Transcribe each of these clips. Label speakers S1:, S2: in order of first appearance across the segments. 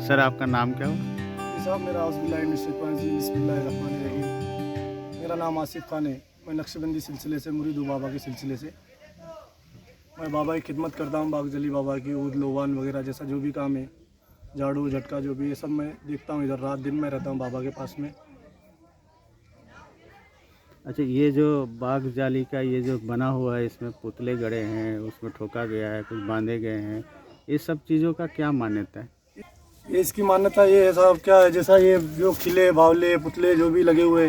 S1: Sir आपका नाम क्या हो?
S2: साहब मेरा बिस्मिल्लाहिर्रहमानिर्रहीम। मेरा नाम आसिफ खान है। मैं नक्शबंदी सिलसिले से मुरीद हूँ बाबा के सिलसिले से। मैं बाबा की खिदमत करता हूँ। बागजली बाबा की ऊद लोवान वगैरह जैसा जो भी काम है, झाड़ू झटका जो भी है सब मैं देखता हूँ। इधर रात दिन में रहता हूँ बाबा के पास में।
S1: अच्छा, ये जो बाग जाली का ये जो बना हुआ है, इसमें पुतले गड़े हैं, उसमें ठोका गया है, कुछ बांधे गए हैं, ये सब चीज़ों का क्या मान्यता है?
S2: ये इसकी मान्यता ये है साहब, क्या है, जैसा ये जो खिले बावले पुतले जो भी लगे हुए,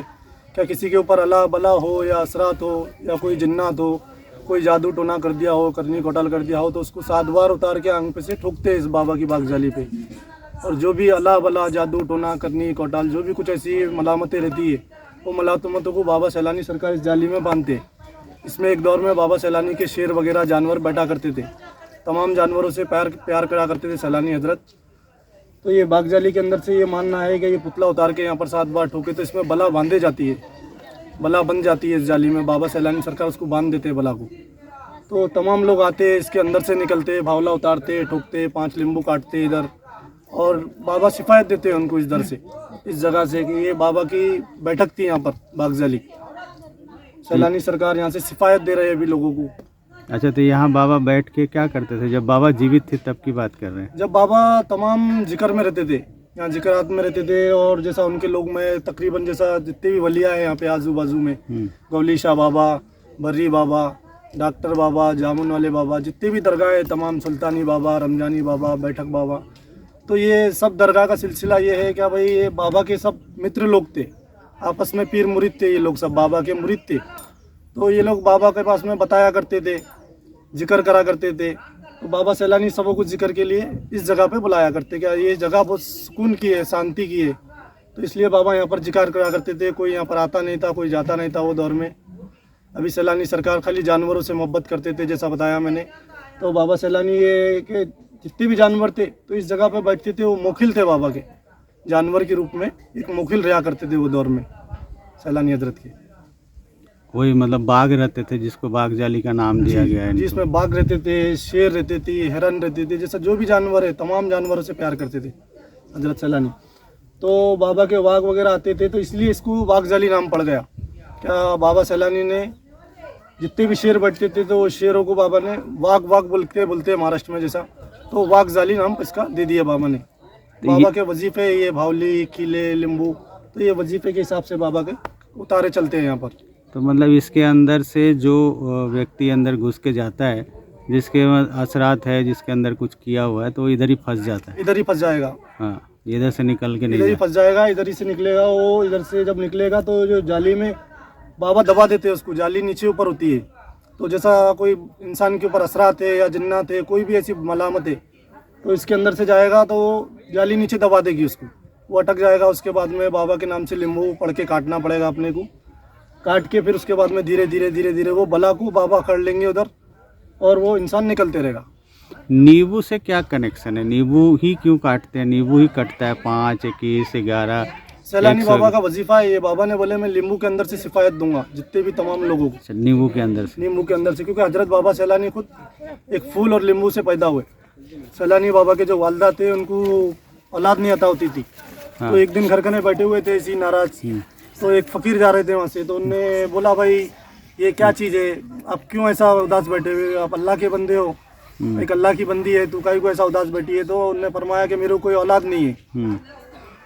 S2: क्या किसी के ऊपर अला बला हो या असरात हो या कोई जिन्नात हो, कोई जादू टोना कर दिया हो, करनी घोटाल कर दिया हो, तो उसको 7 बार उतार के आंख पे से ठोकते हैं इस बाबा की बागजाली पे। और जो भी अला बला जादू टोना करनी घोटाल जो भी कुछ ऐसी मलामतें रहती है, वो मलामतों को बाबा सैलानी सरकार इस जाली में बांधते हैं। इसमें एक दौर में बाबा सैलानी के शेर वगैरह जानवर बैठा करते थे। तमाम जानवरों से प्यार करा करते थे सैलानी हजरत। तो ये बागजाली के अंदर से ये मानना है कि ये पुतला उतार के यहाँ पर 7 बार ठोके तो इसमें बला बांधे जाती है, बला बन जाती है इस जाली में। बाबा सैलानी सरकार उसको बांध देते हैं बला को। तो तमाम लोग आते हैं, इसके अंदर से निकलते हैं, भावला उतारते, ठोकते, 5 लींबू काटते इधर, और बाबा शिफायत देते हैं उनको इस दर से, इस जगह से, कि ये बाबा की बैठक थी यहाँ पर बागजाली। सैलानी सरकार यहाँ से शिफायत दे रहे हैं अभी लोगों को।
S1: अच्छा, तो यहाँ बाबा बैठ के क्या करते थे जब बाबा जीवित थे, तब की बात कर रहे हैं?
S2: जब बाबा तमाम जिक्र में रहते थे, यहाँ जिक्रात में रहते थे, और जैसा उनके लोग में तकरीबन जैसा जितने भी वलिया हैं यहाँ पे आजू बाजू में, गौली शाह बाबा, बर्री बाबा, डॉक्टर बाबा, जामुन वाले बाबा, जितने भी दरगाह है तमाम, सुल्तानी बाबा, रमजानी बाबा, बैठक बाबा, तो ये सब दरगाह का सिलसिला ये है क्या भाई, ये बाबा के सब मित्र लोग थे, आपस में पीर मुरीद थे, ये लोग सब बाबा के मुरीद थे। तो ये लोग बाबा के पास में बताया करते थे, जिक्र करा करते थे। तो बाबा सैलानी सबको कुछ जिक्र के लिए इस जगह पे बुलाया करते, क्या ये जगह बहुत सुकून की है, शांति की है, तो इसलिए बाबा यहाँ पर जिक्र करा करते थे। कोई यहाँ पर आता नहीं था, कोई जाता नहीं था वो दौर में। अभी सैलानी सरकार खाली जानवरों से मोहब्बत करते थे, जैसा बताया मैंने। तो बाबा सैलानी ये कि जितने भी जानवर थे तो इस जगह पे बैठते थे, वो मोखिल थे बाबा के, जानवर के रूप में एक मोखिल रहा करते थे वो दौर में सैलानी हजरत के।
S1: कोई मतलब बाघ रहते थे जिसको बाग जाली का नाम दिया गया है?
S2: जिसमें बाघ रहते थे, शेर रहते थे, हिरन रहते थे, जैसा जो भी जानवर है तमाम जानवरों से प्यार करते थे हजरत सैलानी। तो बाबा के वाघ वगैरह आते थे, तो इसलिए इसको बाग जाली नाम पड़ गया। क्या बाबा सैलानी ने जितने भी शेर बैठते थे तो वो शेरों को बाबा ने वाघ वाघ बोलते महाराष्ट्र में जैसा, तो वाघ जाली नाम इसका दे दिया बाबा ने। बाबा के वजीफे ये भावली, किले, लींबू, तो ये वजीफे के हिसाब से बाबा के उतारे चलते हैं यहाँ पर।
S1: तो मतलब इसके अंदर से जो व्यक्ति अंदर घुस के जाता है, जिसके असरात है, जिसके अंदर कुछ किया हुआ है, तो वो इधर ही फंस जाता है?
S2: इधर ही फंस जाएगा।
S1: हाँ, इधर से निकल के नहीं
S2: इधर ही फंस जाएगा, इधर ही से निकलेगा वो। इधर से जब निकलेगा तो जो जाली में बाबा दबा देते हैं उसको, जाली नीचे ऊपर होती है, तो जैसा कोई इंसान के ऊपर असरात है या जिन्नात है, कोई भी ऐसी मलामत है, तो इसके अंदर से जाएगा तो जाली नीचे दबा देगी उसको, वो अटक जाएगा। उसके बाद में बाबा के नाम से लींबू पढ़ के काटना पड़ेगा अपने को, काट के फिर उसके बाद में धीरे धीरे वो बला को बाबा कर लेंगे उधर, और वो इंसान निकलते रहेगा।
S1: नींबू से क्या कनेक्शन है? नींबू ही क्यों काटते हैं? नींबू ही कटता है 5, 21, 11?
S2: सैलानी बाबा का वजीफा है ये। बाबा ने बोले मैं लींबू के अंदर से शिफायत दूंगा जितने भी तमाम लोगों को।
S1: नींबू के अंदर से?
S2: नींबू के अंदर से, क्योंकि हजरत बाबा सैलानी खुद एक फूल और लींबू से पैदा हुए। सैलानी बाबा के जो वालदा थे उनको औलाद नहीं अता होती थी। हाँ। तो एक दिन घर कने बैठे हुए थे इसी नाराज, तो एक फ़कीर जा रहे थे वहाँ से, तो उनने बोला भाई ये क्या चीज़ है, आप क्यों ऐसा उदास बैठे हुए, आप अल्लाह के बंदे हो, एक अल्लाह की बंदी है, तो काई को ऐसा उदास बैठी है? तो उनने फरमाया कि मेरे को कोई औलाद नहीं है।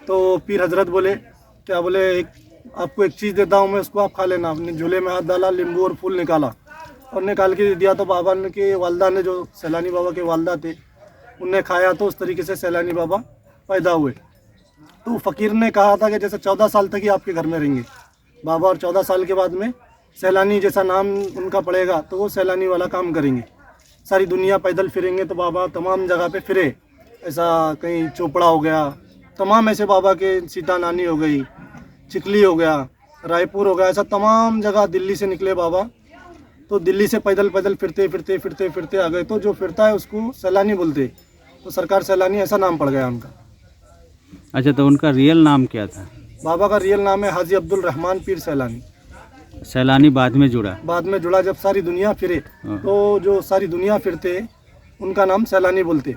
S2: तो पीर हजरत बोले क्या, बोले आपको एक चीज़ देता हूँ मैं, उसको आप खा लेना। अपने झूले में हाथ डाला, लींबू और फूल निकाला और निकाल के दिया, तो बाबा ने के वालदा ने, जो सैलानी बाबा के वालदा थे, उनने खाया, तो उस तरीके से सैलानी बाबा पैदा हुए। तो फ़कीर ने कहा था कि जैसे 14 साल तक ही आपके घर में रहेंगे बाबा, और 14 साल के बाद में सैलानी जैसा नाम उनका पड़ेगा तो वो सैलानी वाला काम करेंगे, सारी दुनिया पैदल फिरेंगे। तो बाबा तमाम जगह पे फिरे, ऐसा कहीं चोपड़ा हो गया, तमाम ऐसे बाबा के, सीता नानी हो गई, चिकली हो गया, रायपुर हो गया, ऐसा तमाम जगह। दिल्ली से निकले बाबा, तो दिल्ली से पैदल फिरते आ गए, तो जो फिरता है उसको सैलानी बोलते, तो सरकार सैलानी ऐसा नाम पड़ गया उनका।
S1: अच्छा, तो उनका रियल नाम क्या था?
S2: बाबा का रियल नाम है हाजी अब्दुल रहमान पीर सैलानी।
S1: सैलानी बाद में जुड़ा
S2: जब सारी दुनिया फिरे, तो जो सारी दुनिया फिरते उनका नाम सैलानी बोलते।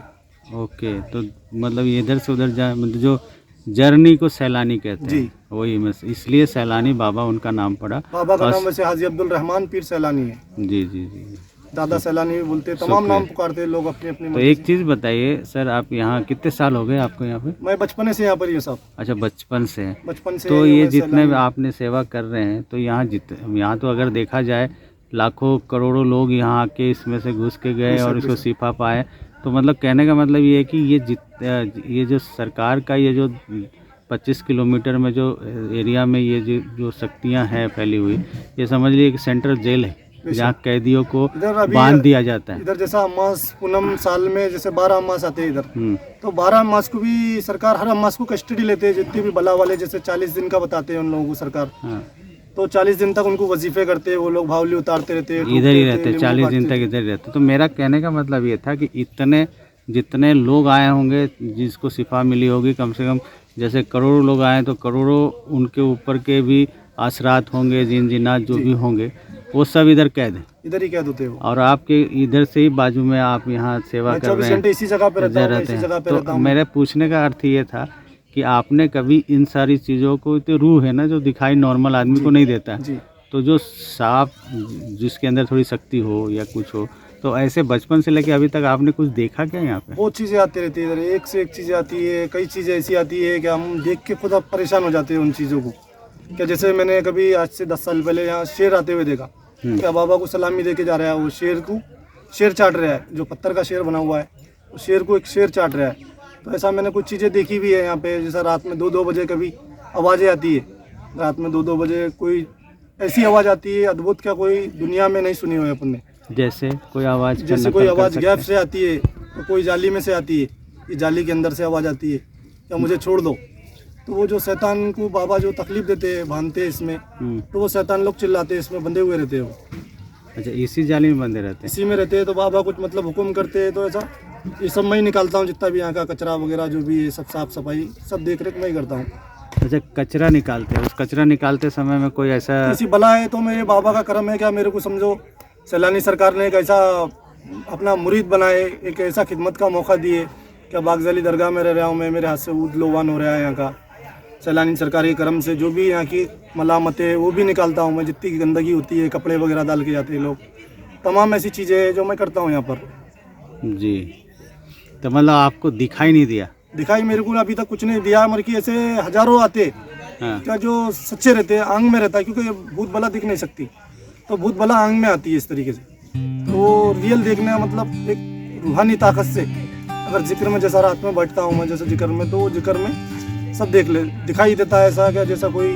S1: ओके, तो मतलब ये इधर से उधर जा, मतलब जो जर्नी को सैलानी कहते हैं,
S2: जी।
S1: वही मैं इसलिए सैलानी बाबा उनका नाम पड़ा।
S2: बाबा का
S1: और
S2: नाम वैसे हाजी अब्दुल रहमान पीर सैलानी है,
S1: जी जी जी।
S2: दादा सैलानी भी बोलते हैं, तमाम
S1: शुक्रिया।
S2: नाम पुकारते हैं लोग अपनी अपनी
S1: तो
S2: मर्जी
S1: एक
S2: से।
S1: चीज़ बताइए सर, आप यहाँ कितने साल हो गए आपको यहाँ पे?
S2: मैं बचपन से यहाँ पर ही हूँ साहब,
S1: अच्छा, बचपन से हैं।
S2: बचपन से
S1: तो
S2: ही
S1: ये
S2: मैं
S1: जितने
S2: सैलानी।
S1: भी आपने सेवा कर रहे हैं, तो यहाँ तो अगर देखा जाए लाखों करोड़ों लोग यहाँ आके इसमें से घुस के गए और इसको शिफा पाए। तो मतलब कहने का मतलब ये है कि ये जो सरकार का ये जो 25 किलोमीटर में जो एरिया में ये जो शक्तियाँ हैं फैली हुई, ये समझ लीजिए कि सेंट्रल जेल है जहाँ कैदियों को
S2: इधर अभी
S1: बांध दिया जाता है।
S2: इधर जैसा अमास पूनम साल में जैसे 12 अमास आते हैं इधर, तो 12 अमास को भी सरकार हर अमास को कस्टडी लेते हैं, जितने भी बला वाले, जैसे 40 दिन का बताते हैं उन लोगों को सरकार।
S1: हाँ,
S2: तो 40 दिन तक उनको वजीफे करते हैं, वो लोग भावली उतारते रहते हैं,
S1: इधर ही
S2: ठोकते
S1: रहते,
S2: नींबू
S1: 40 दिन
S2: काटते
S1: तक इधर ही रहते। तो मेरा कहने का मतलब ये था कि जितने लोग आए होंगे, जिसको शिफा मिली होगी, कम से कम जैसे करोड़ों लोग आए तो करोड़ों उनके ऊपर के भी असरात होंगे, जिन्नात जो भी होंगे, वो सब इधर कैद है।
S2: इधर ही कैद होते हैं वो।
S1: और आपके इधर से ही बाजू में आप यहाँ सेवा
S2: मैं
S1: कर
S2: 24
S1: रहे हैं,
S2: घंटे इसी जगह पे रहता हूँ, मैं
S1: रहते
S2: इसी जगह
S1: हैं।
S2: पे रहता
S1: तो
S2: हूँ।
S1: मेरे पूछने का अर्थ ये था कि आपने कभी इन सारी चीज़ों को, तो रूह है ना जो दिखाई नॉर्मल आदमी को नहीं देता है,
S2: जी,
S1: तो जो सांप जिसके अंदर थोड़ी शक्ति हो या कुछ हो, तो ऐसे बचपन से लेके अभी तक आपने कुछ देखा क्या यहाँ पे?
S2: बहुत चीज़ें आती रहती है इधर, एक से एक चीज़ें आती है, कई चीज़ें ऐसी आती है कि हम देख के खुद अब परेशान हो जाते हैं उन चीज़ों को। क्या जैसे मैंने कभी आज से 10 साल पहले यहाँ शेर आते हुए देखा, क्या बाबा को सलामी दे के जा रहा है, वो शेर चाट रहा है, जो पत्थर का शेर बना हुआ है, वो शेर को एक शेर चाट रहा है। तो ऐसा मैंने कुछ चीज़ें देखी भी है यहाँ पे, जैसा रात में 2-2 बजे कभी आवाज़ें आती है, रात में 2-2 बजे कोई ऐसी आवाज़ आती है अद्भुत, क्या कोई दुनिया में नहीं सुनी हुई अपन ने।
S1: जैसे कोई आवाज़,
S2: जैसे कोई आवाज़ गैप से आती है, तो कोई जाली में से आती है, ये जाली के अंदर से आवाज़ आती है, क्या मुझे छोड़ दो। तो वो जो शैतान को बाबा जो तकलीफ देते हैं, बांधते हैं इसमें, तो वो शैतान लोग चिल्लाते हैं, इसमें बंधे हुए रहते हैं वो।
S1: अच्छा, इसी जाली में बंधे रहते हैं?
S2: इसी में रहते हैं। तो बाबा कुछ मतलब हुक्म करते हैं, तो ऐसा ये सब मैं ही निकालता हूँ, जितना भी यहाँ का कचरा वगैरह जो भी है, सब साफ सफाई सब देख रेख मैं ही करता हूँ।
S1: अच्छा, कचरा निकालते हैं, उस कचरा निकालते समय में कोई ऐसा
S2: किसी बला है तो मेरे बाबा का करम है, क्या मेरे को समझो सैलानी सरकार ने एक ऐसा अपना मुरीद बनाए, एक ऐसा खिदमत का मौका दिए। क्या बागजाली दरगाह में रह रहा हूँ मैं, मेरे हाथ से ऊद लोवान हो रहा है यहाँ का, सैलानी सरकार के करम से जो भी यहाँ की मलामतें है वो भी निकालता हूँ मैं, जितनी की गंदगी होती है, कपड़े वगैरह डाल के जाते हैं लोग, तमाम ऐसी चीज़ें हैं जो मैं करता हूँ यहाँ पर।
S1: जी, तो मतलब आपको दिखाई नहीं दिया?
S2: दिखाई मेरे को अभी तक कुछ नहीं दिया, मगर कि ऐसे हजारों आते
S1: हाँ,
S2: क्या जो सच्चे रहते हैं, आंग में रहता है, क्योंकि भूत बला दिख नहीं सकती, तो भूत बला आंग में आती है इस तरीके से। तो वो रियल देखने मतलब एक रूहानी ताकत से, अगर जिक्र में जैसा रात में बैठता हूँ मैं, जैसे जिक्र में, तो जिक्र में सब दिखाई देता है ऐसा, क्या जैसा कोई